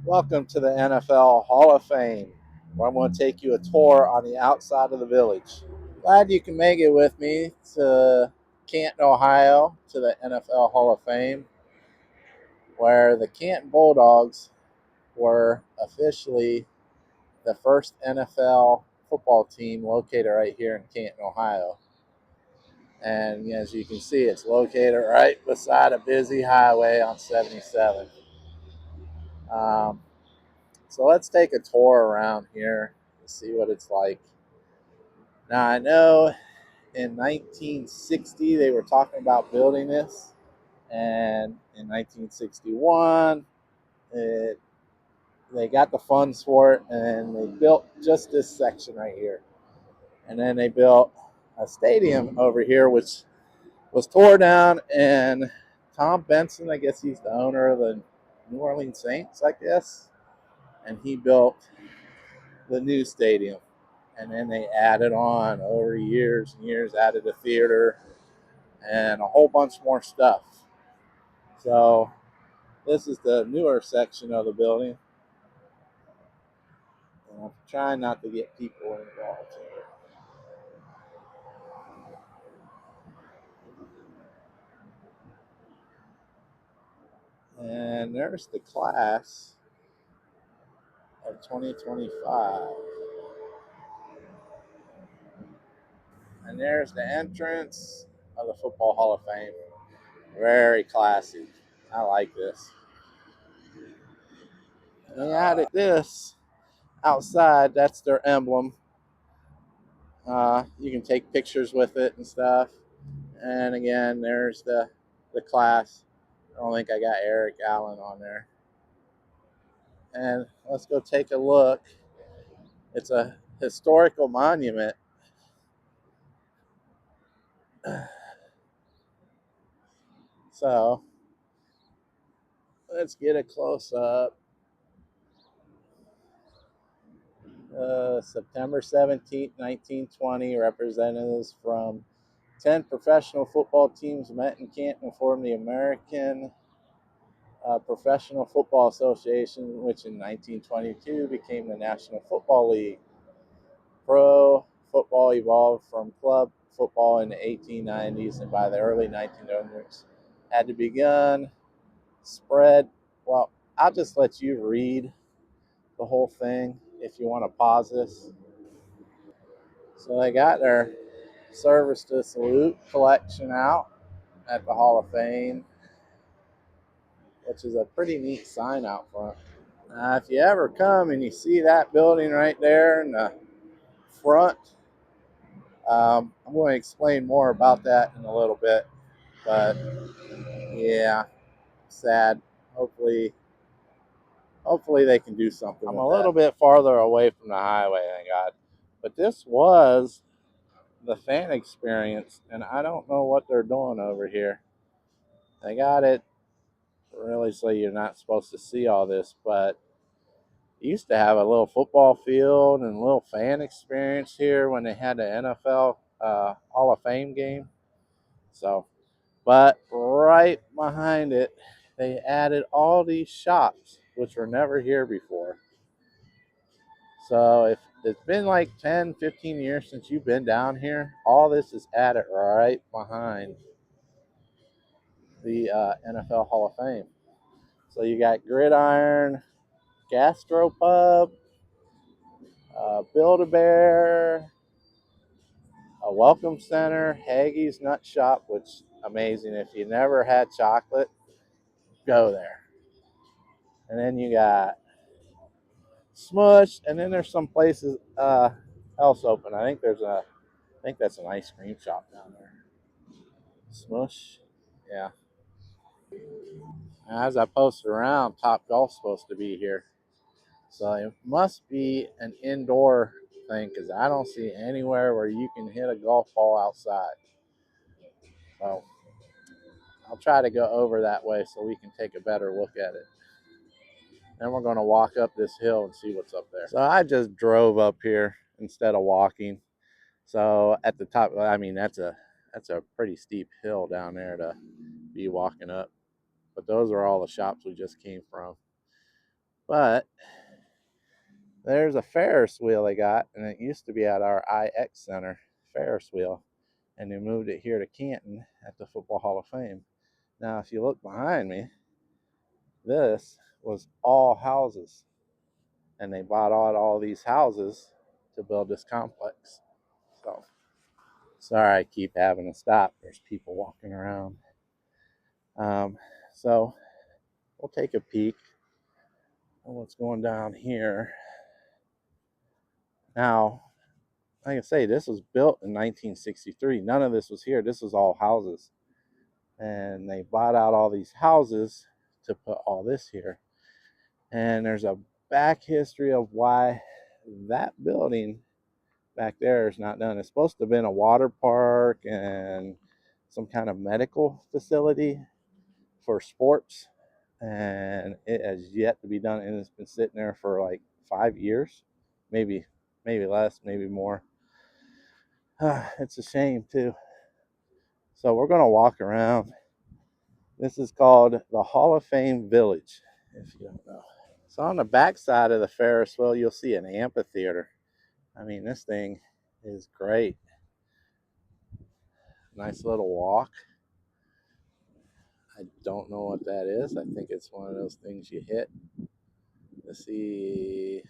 Welcome to the NFL Hall of Fame, where I'm going to take you a tour on the outside of the village. Glad you can make it with me to Canton, Ohio, to the NFL Hall of Fame, where the Canton Bulldogs were officially the first NFL football team located right here in Canton, Ohio. And as you can see, it's located right beside a busy highway on 77. Um, so let's take a tour around here and see what it's like. Now, I know in 1960 they were talking about building this, and in 1961 it, they got the funds for it and they built just this section right here. And then they built a stadium over here, which was tore down, and Tom Benson, I guess he's the owner of the New Orleans Saints, I guess, and he built the new stadium. And then they added on over years and years, added a theater and a whole bunch more stuff. So this is the newer section of the building. And I'm trying not to get people involved here. And there's the class of 2025. And there's the entrance of the Football Hall of Fame. Very classy. I like this. And they added this outside. That's their emblem. You can take pictures with it and stuff. And again, there's the class. I don't think I got Eric Allen on there. And let's go take a look. It's a historical monument. So let's get a close up. September 17th, 1920, representatives from 10 professional football teams met in Canton to form the American Professional Football Association, which in 1922 became the National Football League. Pro football evolved from club football in the 1890s, and by the early 1900s had to begun spread. Well, I'll just let you read the whole thing if you want to pause this. So they got their service to salute collection out at the Hall of Fame, which is a pretty neat sign out front. If you ever come and you see that building right there in the front, I'm going to explain more about that in a little bit. But yeah, sad. Hopefully they can do something. I'm a little bit farther away from the highway, thank God. But this was the fan experience, and I don't know what they're doing over here. They got it really so you're not supposed to see all this, but used to have a little football field and a little fan experience here when they had the NFL Hall of Fame game. So, but right behind it, they added all these shops, which were never here before. So if it's been like 10, 15 years since you've been down here, all this is added right behind the NFL Hall of Fame. So you got Gridiron, Gastropub, Build-A-Bear, a Welcome Center, Haggie's Nut Shop, which amazing. If you never had chocolate, go there. And then you got Smush, and then there's some places else open. I think that's an ice cream shop down there. Smush, yeah. As I posted around, Top Golf's supposed to be here, so it must be an indoor thing because I don't see anywhere where you can hit a golf ball outside. So I'll try to go over that way so we can take a better look at it. Then we're going to walk up this hill and see what's up there. So I just drove up here instead of walking. So at the top, I mean, that's a pretty steep hill down there to be walking up. But those are all the shops we just came from. But there's a Ferris wheel they got, and it used to be at our IX Center, Ferris wheel, and they moved it here to Canton at the Football Hall of Fame. Now, if you look behind me, this was all houses, and they bought out all these houses to build this complex. So, sorry I keep having to stop. There's people walking around. So, we'll take a peek at what's going down here. Now, like I say, this was built in 1963. None of this was here. This was all houses. And they bought out all these houses to put all this here. And there's a back history of why that building back there is not done. It's supposed to have been a water park and some kind of medical facility for sports. And it has yet to be done. And it's been sitting there for like 5 years, maybe less, maybe more. It's a shame too. So we're going to walk around. This is called the Hall of Fame Village, if you don't know. So on the back side of the Ferris wheel, you'll see an amphitheater. I mean, this thing is great. Nice little walk. I don't know what that is. I think it's one of those things you hit to see.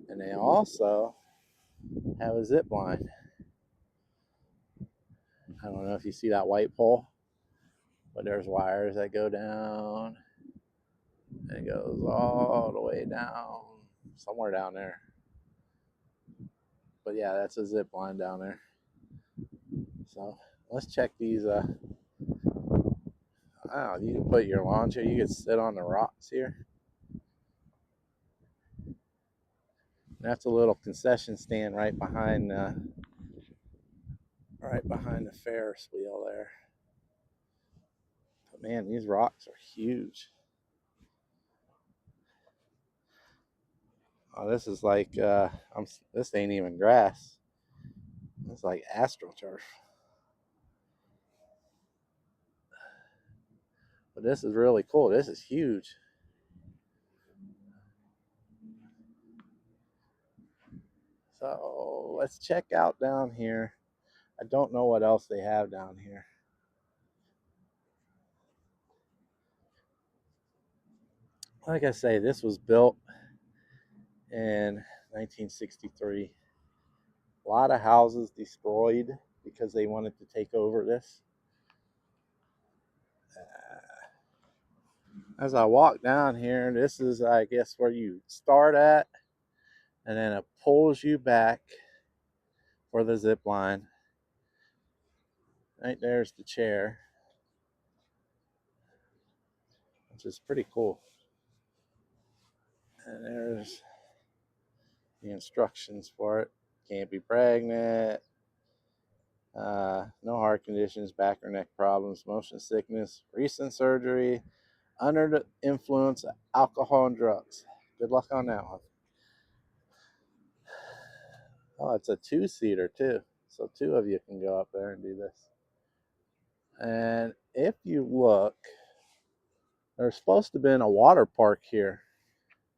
And they also have a zip line. I don't know if you see that white pole, but there's wires that go down. And it goes all the way down, somewhere down there. But yeah, that's a zip line down there. So let's check these. I don't know, you can put your lawn chair. You can sit on the rocks here. That's a little concession stand right behind the Ferris wheel there. But man, these rocks are huge. Oh, this is like this ain't even grass. It's like astroturf. But this is really cool. This is huge. So let's check out down here. I don't know what else they have down here. Like I say, this was built in 1963. A lot of houses destroyed because they wanted to take over this. As I walk down here, this is, I guess, where you start at, and then it pulls you back for the zip line. Right there's the chair, which is pretty cool. And there's the instructions for it. Can't be pregnant. No heart conditions, back or neck problems, motion sickness, recent surgery, under the influence of alcohol and drugs. Good luck on that one. Oh, it's a two-seater too. So two of you can go up there and do this. And if you look, there's supposed to have been a water park here.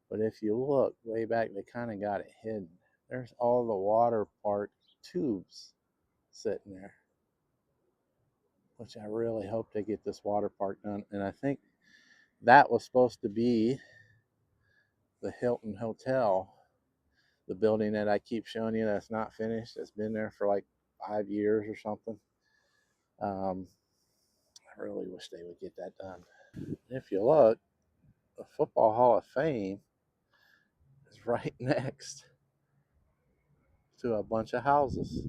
But if you look way back, they kind of got it hidden. There's all the water park tubes sitting there, which I really hope they get this water park done. And I think that was supposed to be the Hilton Hotel, the building that I keep showing you that's not finished. That's been there for like 5 years or something. I really wish they would get that done. If you look, the Football Hall of Fame is right next to a bunch of houses.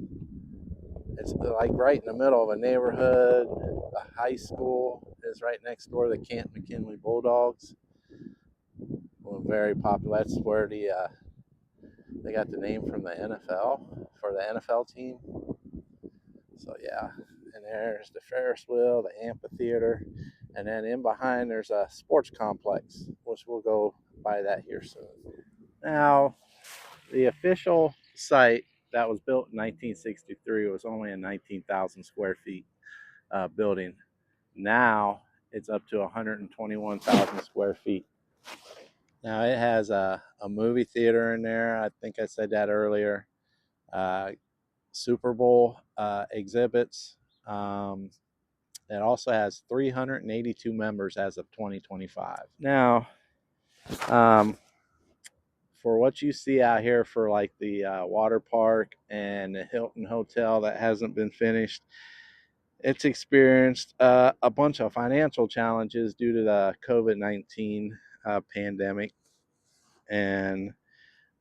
It's like right in the middle of a neighborhood. The high school is right next door. The Canton McKinley Bulldogs. Well, very popular. That's where they got the name from the NFL for the NFL team. So yeah, and there's the Ferris wheel, the amphitheater, and then in behind there's a sports complex, which we'll go by that here soon. Now, the official site that was built in 1963 was only a 19,000 square feet building. Now it's up to 121,000 square feet. Now it has a movie theater in there. I think I said that earlier. Uh, Super Bowl exhibits. Um, it also has 382 members as of 2025. Now, um, for what you see out here for like the water park and the Hilton Hotel that hasn't been finished, it's experienced a bunch of financial challenges due to the COVID-19 pandemic and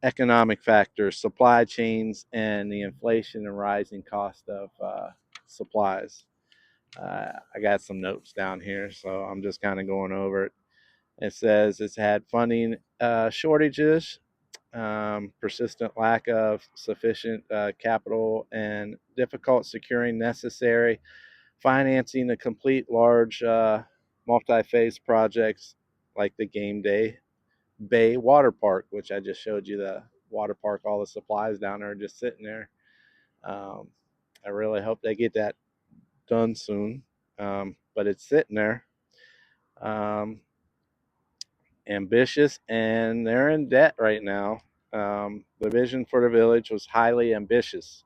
economic factors, supply chains, and the inflation and rising cost of supplies. I got some notes down here, so I'm just kind of going over it. It says it's had funding shortages, persistent lack of sufficient capital, and difficult securing necessary financing to complete large multi-phase projects like the Game Day Bay Water Park, which I just showed you the water park. All the supplies down there are just sitting there. Um, I really hope they get that done soon, but it's sitting there. Um, Ambitious, and they're in debt right now. The vision for the village was highly ambitious,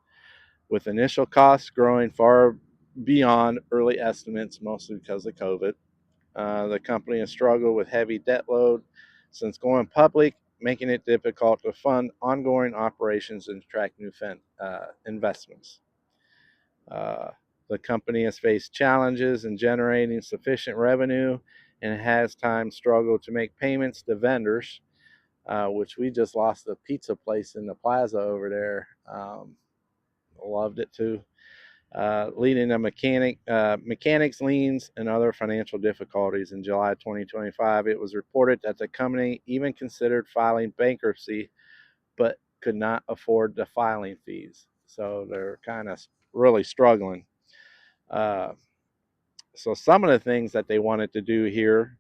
with initial costs growing far beyond early estimates, mostly because of COVID. The company has struggled with heavy debt load since going public, making it difficult to fund ongoing operations and attract new investments. Uh, the company has faced challenges in generating sufficient revenue and has times struggled to make payments to vendors, which we just lost a pizza place in the plaza over there. Loved it too. Leading to mechanics liens and other financial difficulties. In July 2025, it was reported that the company even considered filing bankruptcy, but could not afford the filing fees. So they're kind of really struggling. Uh, so some of the things that they wanted to do here,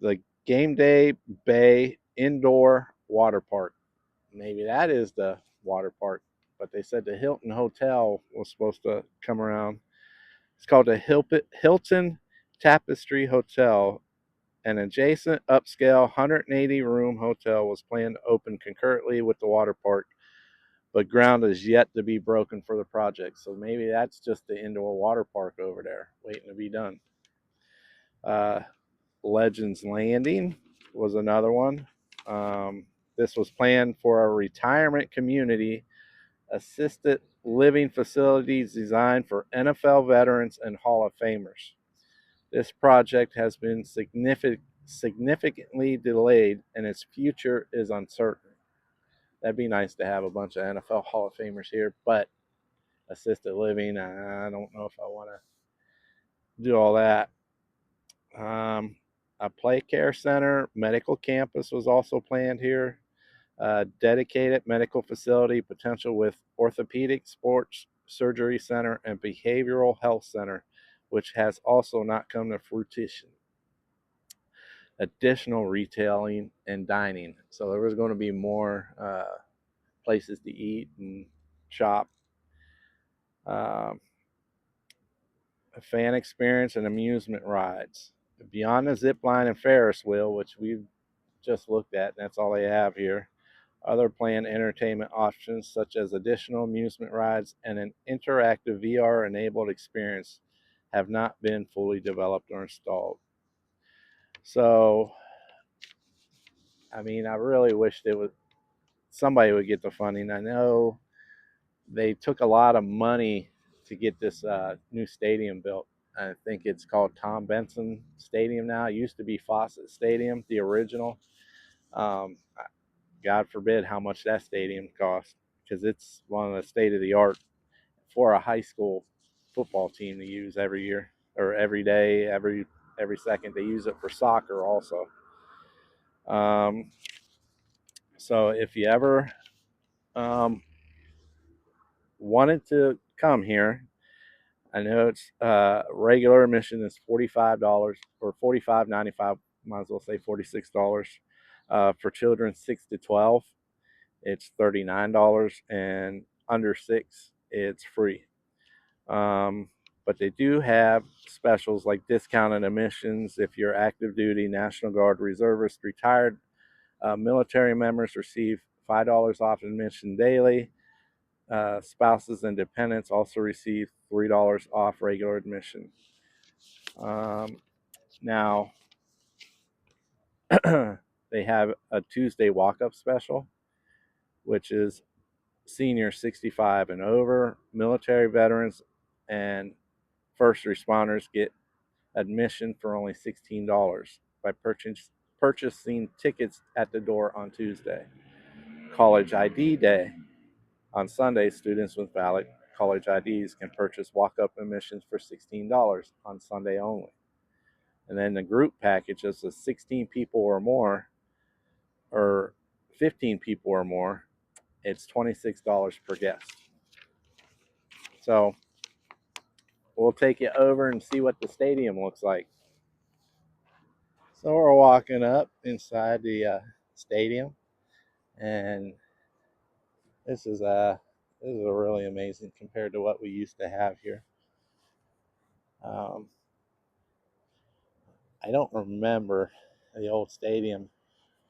the Game Day Bay Indoor Water Park. Maybe that is the water park, but they said the Hilton Hotel was supposed to come around. It's called the Hilton Tapestry Hotel. An adjacent upscale 180 room hotel was planned to open concurrently with the water park, but ground is yet to be broken for the project. So maybe that's just the indoor water park over there waiting to be done. Uh, Legends Landing was another one. This was planned for a retirement community assisted living facilities designed for NFL veterans and Hall of Famers. This project has been significantly delayed and its future is uncertain. That'd be nice to have a bunch of NFL Hall of Famers here, but assisted living, I don't know if I want to do all that. A play care center, medical campus was also planned here. Dedicated medical facility potential with orthopedic, sports surgery center, and behavioral health center, which has also not come to fruition. Additional retailing and dining. So there was going to be more places to eat and shop. Um, Fan experience and amusement rides. Beyond the zip line and Ferris wheel, which we've just looked at, and that's all they have here. Other planned entertainment options, such as additional amusement rides and an interactive VR enabled experience, have not been fully developed or installed. So, I mean, I really wish somebody would get the funding. I know they took a lot of money to get this new stadium built. I think it's called Tom Benson Stadium now. It used to be Fawcett Stadium, the original. Um, God forbid how much that stadium cost, because it's one of the state of the art for a high school football team to use every year or every day, every second. They use it for soccer also. Um, so if you ever um, wanted to come here, I know it's regular admission is $45 or $45.95. Might as well say $46 for children 6 to 12. It's $39, and under 6, it's free. But they do have specials like discounted admissions if you're active duty, National Guard, reservist, retired Military members receive $5 off admission daily. Spouses and dependents also receive $3 off regular admission. Now, they have a Tuesday walk-up special, which is seniors 65 and over, military veterans, and first responders get admission for only $16 by purchasing tickets at the door on Tuesday. College ID Day. On Sunday, students with valid college IDs can purchase walk-up admissions for $16 on Sunday only. And then the group package is 16 people or more, or 15 people or more. It's $26 per guest. So we'll take you over and see what the stadium looks like. So we're walking up inside the stadium, and this is really amazing compared to what we used to have here. I don't remember the old stadium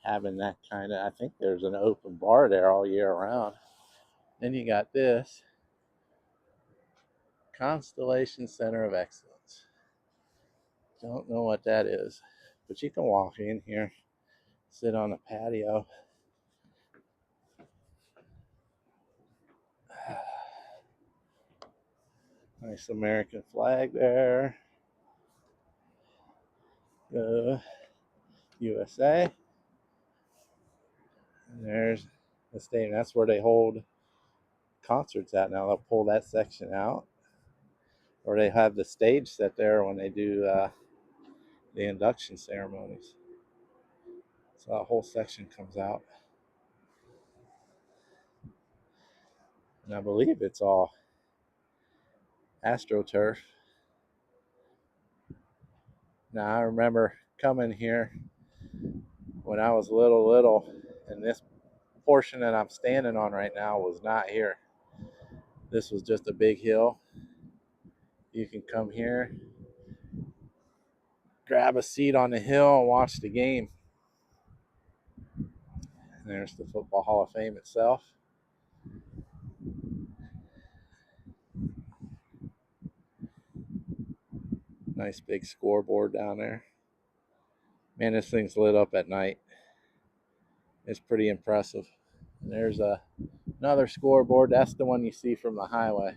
having that kind of. I think there's an open bar there all year round. Then you got this Constellation Center of Excellence. Don't know what that is, but you can walk in here, sit on a patio. Nice American flag there. USA. And there's the stadium. That's where they hold concerts at now. They'll pull that section out. Or they have the stage set there when they do the induction ceremonies. So that whole section comes out. And I believe it's all AstroTurf. Now I remember coming here when I was little, and this portion that I'm standing on right now was not here. This was just a big hill. You can come here, grab a seat on the hill, and watch the game. And there's the Football Hall of Fame itself. Nice big scoreboard down there. Man, this thing's lit up at night. It's pretty impressive. And there's another scoreboard. That's the one you see from the highway.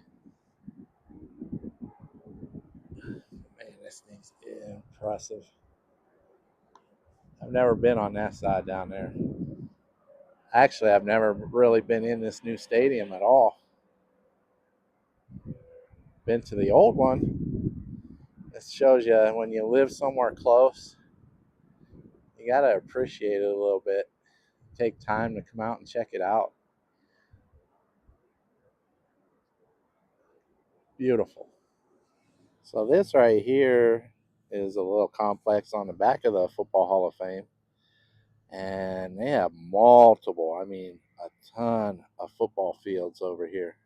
Man, this thing's impressive. I've never been on that side down there. Actually, I've never really been in this new stadium at all. Been to the old one. This shows you when you live somewhere close, you got to appreciate it a little bit. Take time to come out and check it out. Beautiful. So this right here is a little complex on the back of the Football Hall of Fame. And they have multiple, I mean, a ton of football fields over here.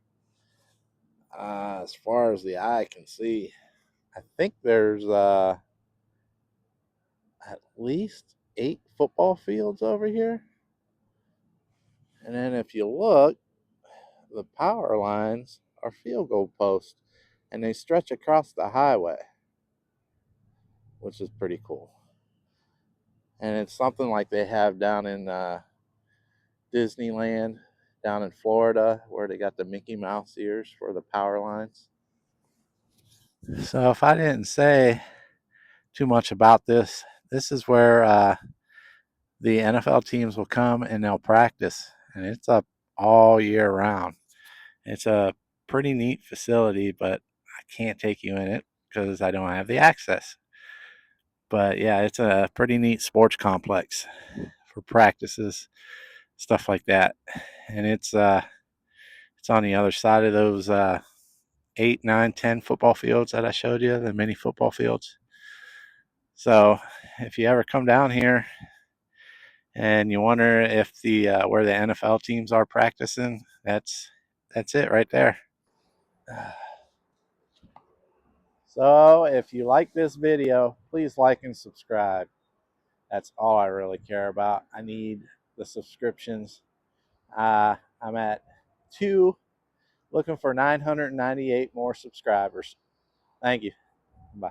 As far as the eye can see, I think there's at least 8 football fields over here. And then if you look, the power lines are field goal posts, and they stretch across the highway, which is pretty cool. And it's something like they have down in Disneyland, down in Florida, where they got the Mickey Mouse ears for the power lines. So if I didn't say too much about this, this is where the NFL teams will come and they'll practice, and it's up all year round. It's a pretty neat facility, but I can't take you in it because I don't have the access. But yeah, it's a pretty neat sports complex for practices, stuff like that. And it's on the other side of those 8, 9, 10 football fields that I showed you, the mini football fields. So if you ever come down here and you wonder if the where the NFL teams are practicing, that's it right there. So if you like this video, please like and subscribe. That's all I really care about. I need the subscriptions. I'm at 2, looking for 998 more subscribers. Thank you. Bye.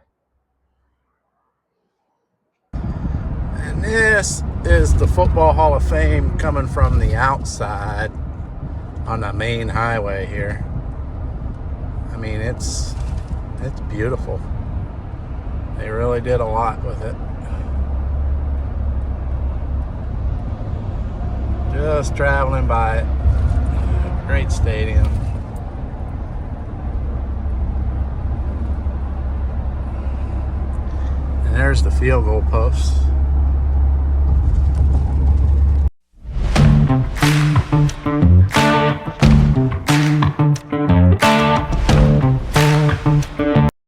And this is the Football Hall of Fame coming from the outside on the main highway here. I mean, it's beautiful. They really did a lot with it. Just traveling by it. Great stadium. And there's the field goal posts.